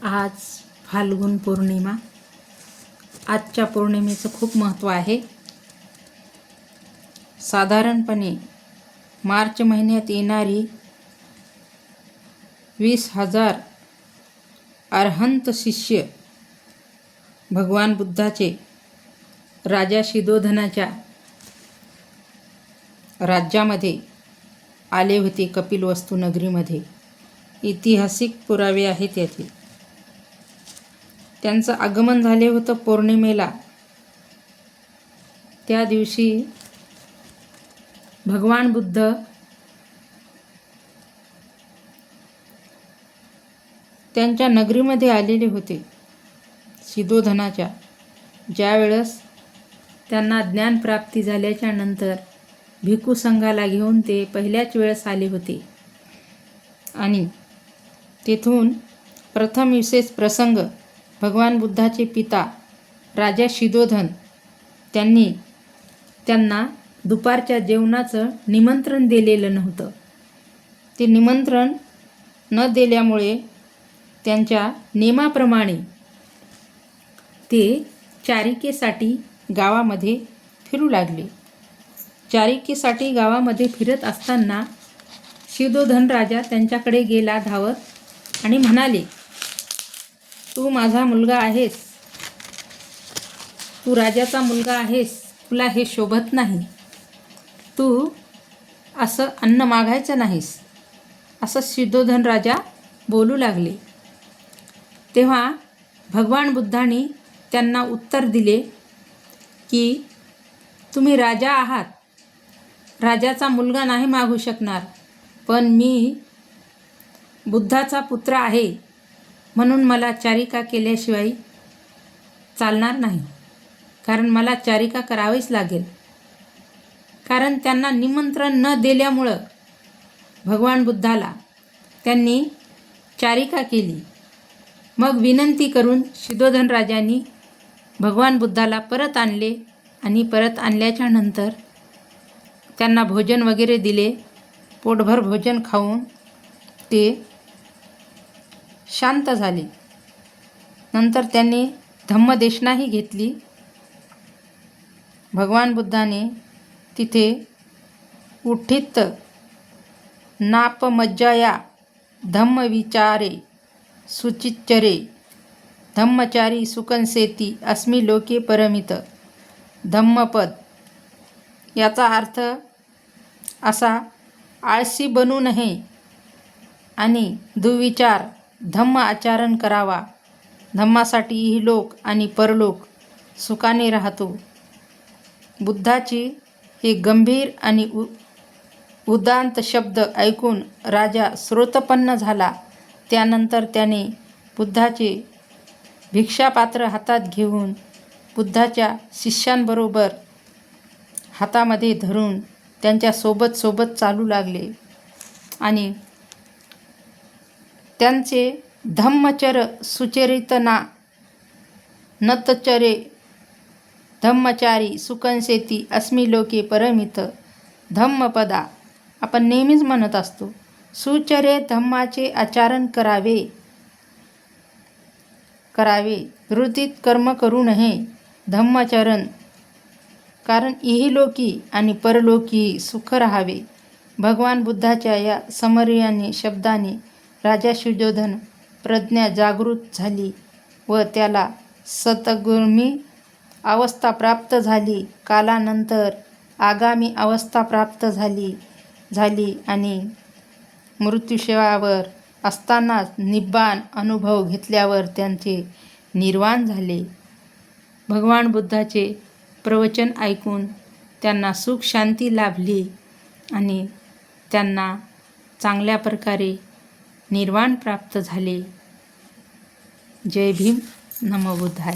आज फाल्गुन पौर्णिमा. आजच्या पौर्णिमेचं खूप महत्त्व आहे. साधारणपणे मार्च महिन्यात येणारी 20,000 अरहंत शिष्य भगवान बुद्धाचे राजा शिदोधनाच्या राज्यामध्ये आले होते. कपिलवस्तू नगरीमध्ये ऐतिहासिक पुरावे आहेत याचे. त्यांचं आगमन झाले होतं पौर्णिमेला. त्या दिवशी भगवान बुद्ध त्यांच्या नगरीमध्ये आलेले होते शिदोधनाच्या. ज्यावेळेस त्यांना ज्ञानप्राप्ती झाल्याच्या नंतर भिक्खू संघाला घेऊन ते पहिल्याच वेळेस आले होते. आणि तेथून प्रथम विशेष प्रसंग, भगवान बुद्धाचे पिता राजा शिदोधन त्यांना दुपारच्या जेवणाचं निमंत्रण दिलेलं नव्हतं. ते निमंत्रण न दिल्यामुळे त्यांच्या नियमाप्रमाणे ते चारिकेसाठी गावामध्ये फिरू लागले. चारिकेसाठी गावामध्ये फिरत असताना शिदोधन राजा त्यांच्याकडे गेला धावत आणि म्हणाले, तू माझा मुलगा आहेस, तू राजाचा मुलगा आहेस, तुला हे शोभत नाही, तू असं अन्न मागायचं नाहीस, असं शिदोधन राजा बोलू लागले. तेव्हा भगवान बुद्धांनी त्यांना उत्तर दिले की तुम्ही राजा आहात, राजाचा मुलगा नाही मागू शकणार, पण मी बुद्धाचा पुत्र आहे म्हणून मला चारिका केल्याशिवाय चालणार नाही. कारण मला चारिका करावीच लागेल. कारण त्यांना निमंत्रण न दिल्यामुळं भगवान बुद्धाला त्यांनी चारिका केली. मग विनंती करून शिदोधन राजांनी भगवान बुद्धाला परत आणले आणि परत आणल्याच्या नंतर त्यांना भोजन वगैरे दिले. पोटभर भोजन खाऊन ते शांत झाले. नंतर त्यांनी धम्मदेशनाही घेतली. भगवान बुद्धाने तिथे उठित नापमज्जया धम्मविचारे सुचिच्चरे धम्मचारी सुकंसेती अस्मि लोके परमित धम्मपद, याचा अर्थ असा, आळशी बनू नये आणि दुविचार धम्म आचरण करावा. धम्मासाठी इहलोक आणि परलोक सुखाने राहतो. बुद्धाची हे गंभीर आणि उदात्त शब्द ऐकून राजा स्रोतपन्न झाला. त्यानंतर त्याने बुद्धाचे भिक्षापात्र हातात घेऊन बुद्धाच्या शिष्यांबरोबर हातामध्ये धरून त्यांच्या सोबत चालू लागले. आणि त्यांचे धम्मचर सुचरितना नतचरे धम्मचारी सुकंसेती अस्मि लोके परमित धम्मपदा आपण नेहमीच म्हणत असतो. सुचरे धम्माचे आचरण करावे, वृत्तीत कर्म करू नये. धम्मचरण कारण इहलोकी आणि परलोकी सुख राहावे. भगवान बुद्धाच्या या समर्याने शब्दाने राजा शिदोधन प्रज्ञा जागृत झाली व त्याला सतगुर्मी अवस्था प्राप्त झाली. कालानंतर आगामी अवस्था प्राप्त झाली आणि मृत्यूशय्यावर असतानाच निब्बाण अनुभव घेतल्यावर त्यांचे निर्वाण झाले. भगवान बुद्धाचे प्रवचन ऐकून त्यांना सुख शांती लाभली आणि त्यांना चांगल्या प्रकारे निर्वाण प्राप्त झाले. जय भीम. नमो बुद्धाय.